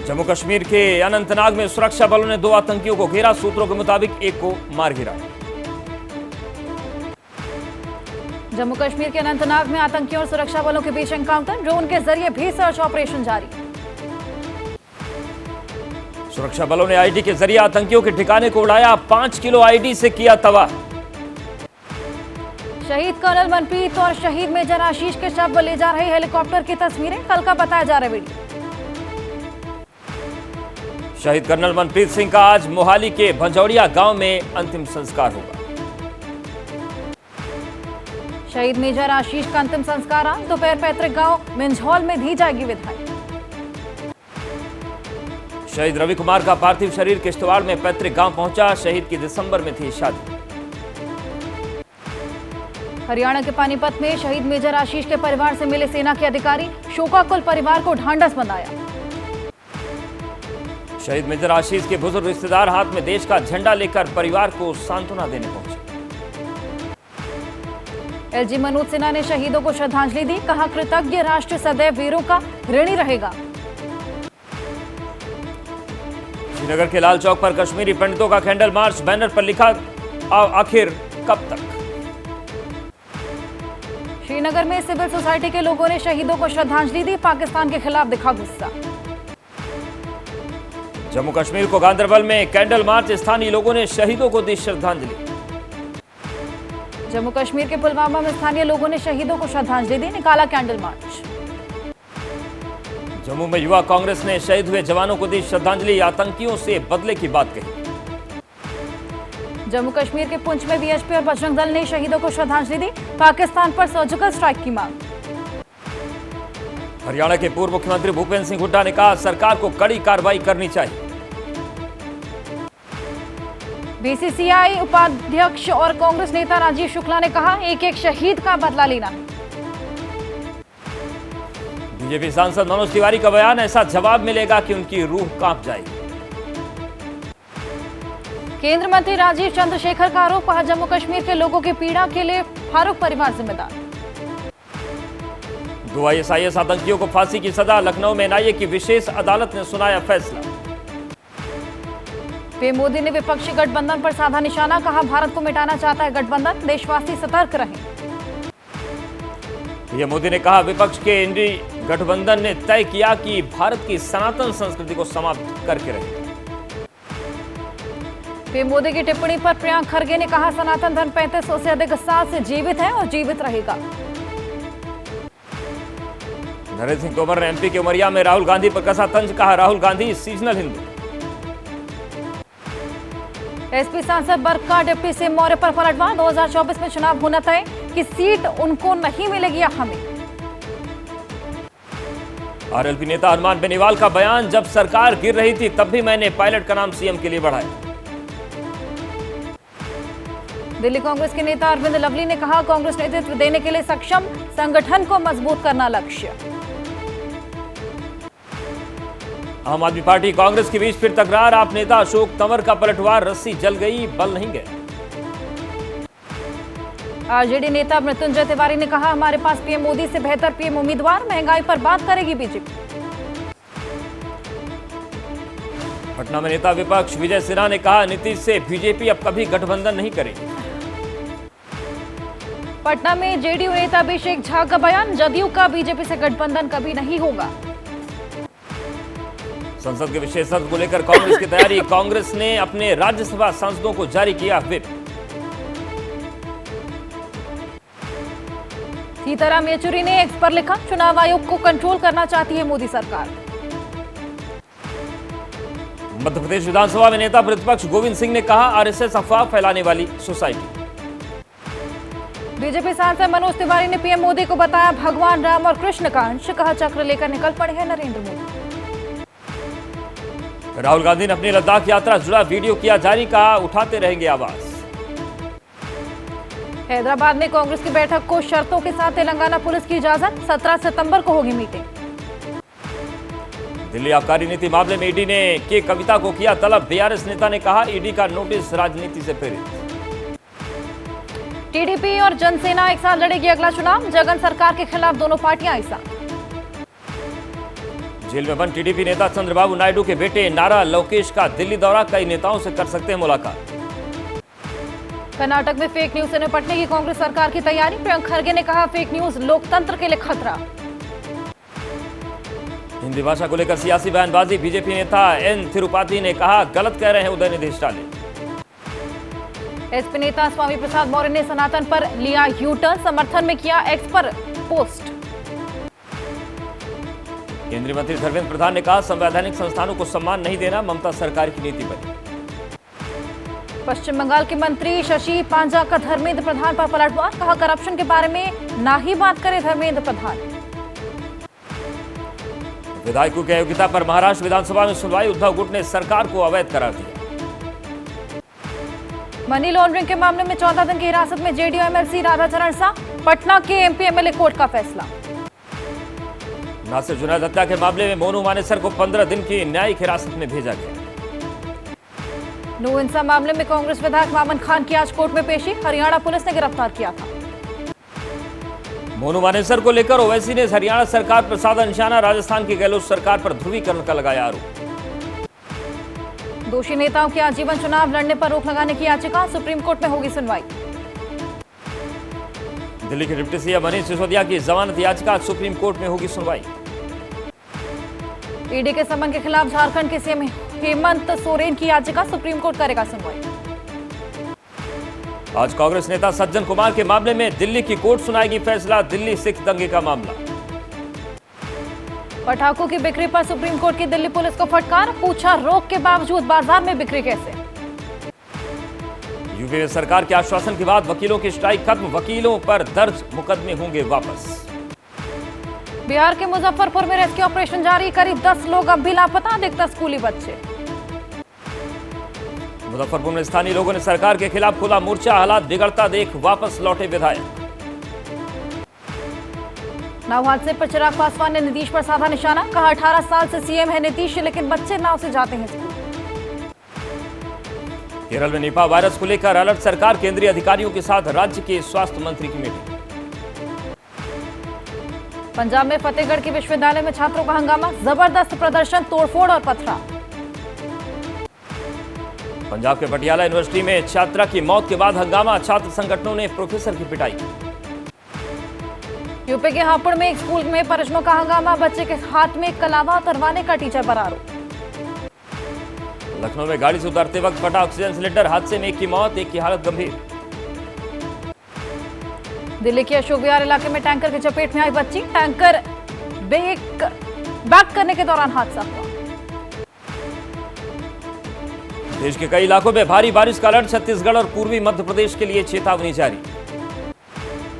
जम्मू कश्मीर के अनंतनाग में सुरक्षा बलों ने 2 आतंकियों को घेरा। सूत्रों के मुताबिक एक को मार गिराया। जम्मू कश्मीर के अनंतनाग में आतंकियों और सुरक्षा बलों के बीच एनकाउंटर। ड्रोन के जरिए भी सर्च ऑपरेशन जारी। सुरक्षा बलों ने आईडी के जरिए आतंकियों के ठिकाने को उड़ाया। 5 किलो आईडी से किया तबाह। शहीद कर्नल मनप्रीत और शहीद मेजर आशीष के शव ले जा रहे हेलीकॉप्टर की तस्वीरें। कल का बताया जा रहा है वीडियो। शहीद कर्नल मनप्रीत सिंह का आज मोहाली के भंजौड़िया गांव में अंतिम संस्कार होगा। शहीद मेजर आशीष का अंतिम संस्कार आज दोपहर पैतृक गांव मिंझौल में दी जाएगी विदाई। शहीद रवि कुमार का पार्थिव शरीर किश्तवाड़ में पैतृक गांव पहुंचा। शहीद की दिसंबर में थी शादी। हरियाणा के पानीपत में शहीद मेजर आशीष के परिवार से मिले सेना के अधिकारी। शोकाकुल परिवार को ढांढस बंधाया। शहीद मेजर आशीष के बुजुर्ग रिश्तेदार हाथ में देश का झंडा लेकर परिवार को सांत्वना देने पहुंचे। एलजी मनोज सिन्हा ने शहीदों को श्रद्धांजलि दी। कहा, कृतज्ञ राष्ट्र सदैव वीरों का ऋणी रहेगा। श्रीनगर के लाल चौक पर कश्मीरी पंडितों का कैंडल मार्च। बैनर पर लिखा, आखिर कब तक। श्रीनगर में सिविल सोसाइटी के लोगों ने शहीदों को श्रद्धांजलि दी। पाकिस्तान के खिलाफ दिखा गुस्सा। जम्मू कश्मीर को गांदरबल में कैंडल मार्च। स्थानीय लोगों ने शहीदों को दी श्रद्धांजलि। जम्मू कश्मीर के पुलवामा में स्थानीय लोगों ने शहीदों को श्रद्धांजलि दी। निकाला कैंडल मार्च। जम्मू में युवा कांग्रेस ने शहीद हुए जवानों को दी श्रद्धांजलि। आतंकियों से बदले की बात कही। जम्मू कश्मीर के पुंछ में बीएचपी और बजरंग दल ने शहीदों को श्रद्धांजलि दी। पाकिस्तान पर सर्जिकल स्ट्राइक की मांग। हरियाणा के पूर्व मुख्यमंत्री भूपेंद्र सिंह हुड्डा ने कहा, सरकार को कड़ी कार्रवाई करनी चाहिए। बीसीसीआई उपाध्यक्ष और कांग्रेस नेता राजीव शुक्ला ने कहा, एक एक शहीद का बदला लेना। बीजेपी सांसद मनोज तिवारी का बयान, ऐसा जवाब मिलेगा कि उनकी रूह कांप जाएगी। केंद्रीय मंत्री राजीव चंद्रशेखर का आरोप, कहा, जम्मू कश्मीर के लोगों की पीड़ा के लिए फारूक परिवार जिम्मेदार। 2 ISIS आतंकियों को फांसी की सजा। लखनऊ में एनआईए की विशेष अदालत ने सुनाया फैसला। पीएम मोदी ने विपक्षी गठबंधन पर साधा निशाना। कहा, भारत को मिटाना चाहता है गठबंधन, देशवासी सतर्क रहें। पीएम मोदी ने कहा, विपक्ष के इंडी गठबंधन ने तय किया कि भारत की सनातन संस्कृति को समाप्त करके रहेगा। पीएम मोदी की टिप्पणी पर प्रियंक खरगे ने कहा, सनातन धर्म 3500 से अधिक साल से जीवित है और जीवित रहेगा। नरेंद्र सिंह तोमर ने एमपी के उमरिया में राहुल गांधी पर कसा तंज। कहा, राहुल गांधी सीजनल हिंदू। एसपी सांसद बरका डिप्टी सीएम मौर्य पर पलटवार। 2024 में चुनाव होना तय कि सीट उनको नहीं मिलेगी या हमें। आरएलपी नेता हनुमान बेनीवाल का बयान, जब सरकार गिर रही थी तब भी मैंने पायलट का नाम सीएम के लिए बढ़ाया। दिल्ली कांग्रेस के नेता अरविंद लवली ने कहा, कांग्रेस नेतृत्व देने के लिए सक्षम, संगठन को मजबूत करना लक्ष्य। आम आदमी पार्टी कांग्रेस के बीच फिर तकरार। आप नेता अशोक तंवर का पलटवार, रस्सी जल गई, बल नहीं गए। आरजेडी नेता मृत्युंजय तिवारी ने कहा, हमारे पास पीएम मोदी से बेहतर पीएम उम्मीदवार। महंगाई पर बात करेगी बीजेपी। पटना में नेता विपक्ष विजय सिन्हा ने कहा, नीतीश से बीजेपी अब कभी गठबंधन नहीं करेगी। पटना में जेडीयू नेता अभिषेक झा का बयान, जदयू का बीजेपी से गठबंधन कभी नहीं होगा। संसद के विशेष सत्र को लेकर कांग्रेस की तैयारी। कांग्रेस ने अपने राज्यसभा सांसदों को जारी किया व्हिप। सीताराम येचुरी ने एक्स पर लिखा, चुनाव आयोग को कंट्रोल करना चाहती है मोदी सरकार। मध्य प्रदेश विधानसभा में नेता प्रतिपक्ष गोविंद सिंह ने कहा, आरएसएस अफवाह फैलाने वाली सोसाइटी। बीजेपी सांसद मनोज तिवारी ने पीएम मोदी को बताया भगवान राम और कृष्ण का अंश। कहा, चक्र लेकर निकल पड़े हैं नरेंद्र मोदी। राहुल गांधी ने अपनी लद्दाख यात्रा से जुड़ा वीडियो किया जारी। कहा, उठाते रहेंगे आवाज। हैदराबाद में कांग्रेस की बैठक को शर्तों के साथ तेलंगाना पुलिस की इजाजत। 17 सितंबर को होगी मीटिंग। दिल्ली आबकारी नीति मामले में ईडी ने के कविता को किया तलब। बीआरएस नेता ने कहा, ईडी का नोटिस राजनीति से प्रेरित। टीडीपी और जनसेना एक साथ लड़ेगी अगला चुनाव। जगन सरकार के खिलाफ दोनों पार्टियां एक साथ। जेल में बंद टीडीपी नेता चंद्रबाबू नायडू के बेटे नारा लोकेश का दिल्ली दौरा, कई नेताओं से कर सकते हैं मुलाकात। कर्नाटक में फेक न्यूज से निपटने की कांग्रेस सरकार की तैयारी, प्रियंक खरगे ने कहा फेक न्यूज लोकतंत्र के लिए खतरा। हिंदी भाषा को लेकर सियासी बयानबाजी, बीजेपी नेता एन तिरुपति ने कहा गलत कह रहे हैं उदयनिधि स्टालिन। एसपी नेता स्वामी प्रसाद मौर्य ने सनातन पर लिया यू-टर्न, समर्थन में किया एक्स पर पोस्ट। केंद्रीय मंत्री धर्मेंद्र प्रधान ने कहा संवैधानिक संस्थानों को सम्मान नहीं देना ममता सरकार की नीति बनी। पश्चिम बंगाल के मंत्री शशि पांजा का धर्मेंद्र प्रधान पर पलटवार, कहा करप्शन के बारे में ना ही बात करे धर्मेंद्र प्रधान। विधायकों की अयोग्यता पर महाराष्ट्र विधानसभा में सुनवाई, उद्धव गुट ने सरकार को अवैध करार दिया। मनी लॉन्ड्रिंग के मामले में 14 दिन की हिरासत में जेडीयू एमएलसी राधाचरण शाह, पटना के एमपी एमएलए कोर्ट का फैसला। नासिर जुनैद हत्या के मामले में मोनू मानेसर को 15 दिन की न्यायिक हिरासत में भेजा गया। नो इंसा मामले में कांग्रेस विधायक मामन खान की आज कोर्ट में पेशी, हरियाणा पुलिस ने गिरफ्तार किया था। मोनू मानेसर को लेकर ओवैसी ने हरियाणा सरकार पर साधा निशाना, राजस्थान की गहलोत सरकार पर ध्रुवीकरण का लगाया आरोप। दोषी नेताओं के आजीवन चुनाव लड़ने पर रोक लगाने की याचिका, सुप्रीम कोर्ट में होगी सुनवाई। दिल्ली के डिप्टी सीएम मनीष सिसोदिया की जमानत याचिका, सुप्रीम कोर्ट में होगी सुनवाई। ईडी के समन के खिलाफ झारखंड के सीएम हेमंत सोरेन की याचिका, सुप्रीम कोर्ट करेगा सुनवाई। आज कांग्रेस नेता सज्जन कुमार के मामले में दिल्ली की कोर्ट सुनाएगी फैसला, दिल्ली सिख दंगे का मामला। पटाखों की बिक्री पर सुप्रीम कोर्ट की दिल्ली पुलिस को फटकार, पूछा रोक के बावजूद बाजार में बिक्री कैसे। यूपी में सरकार के आश्वासन के बाद वकीलों की स्ट्राइक खत्म, वकीलों पर दर्ज मुकदमे होंगे वापस। बिहार के मुजफ्फरपुर में रेस्क्यू ऑपरेशन जारी, करीब 10 लोग अब भी लापता, अधिकतर स्कूली बच्चे। मुजफ्फरपुर में स्थानीय लोगों ने सरकार के खिलाफ खोला मोर्चा, हालात बिगड़ता देख वापस लौटे विधायक। नाव हादसे पर चिराग पासवान ने नीतीश पर साधा निशाना, कहा 18 साल से सीएम है नीतीश, लेकिन बच्चे नाव से जाते हैं स्कूल। केरल में निपा वायरस को लेकर अलर्ट, सरकार केंद्रीय अधिकारियों के साथ राज्य के स्वास्थ्य मंत्री की मीटिंग। पंजाब में फतेहगढ़ के विश्वविद्यालय में छात्रों का हंगामा, जबरदस्त प्रदर्शन, तोड़फोड़ और पथराव। पंजाब के पटियाला यूनिवर्सिटी में छात्रा की मौत के बाद हंगामा, छात्र संगठनों ने प्रोफेसर की पिटाई की। यूपी के हापुड़ में एक स्कूल में परिजनों का हंगामा, बच्चे के हाथ में कलावा उतरवाने का टीचर पर आरोप। लखनऊ में गाड़ी से उतरते वक्त फटा ऑक्सीजन सिलेंडर, हादसे में एक की मौत, एक की हालत गंभीर। दिल्ली के अशोक विहार इलाके में टैंकर की चपेट में आई बच्ची, टैंकर बैक करने के दौरान हादसा हुआ। देश के कई इलाकों में भारी बारिश का अलर्ट, छत्तीसगढ़ और पूर्वी मध्य प्रदेश के लिए चेतावनी जारी।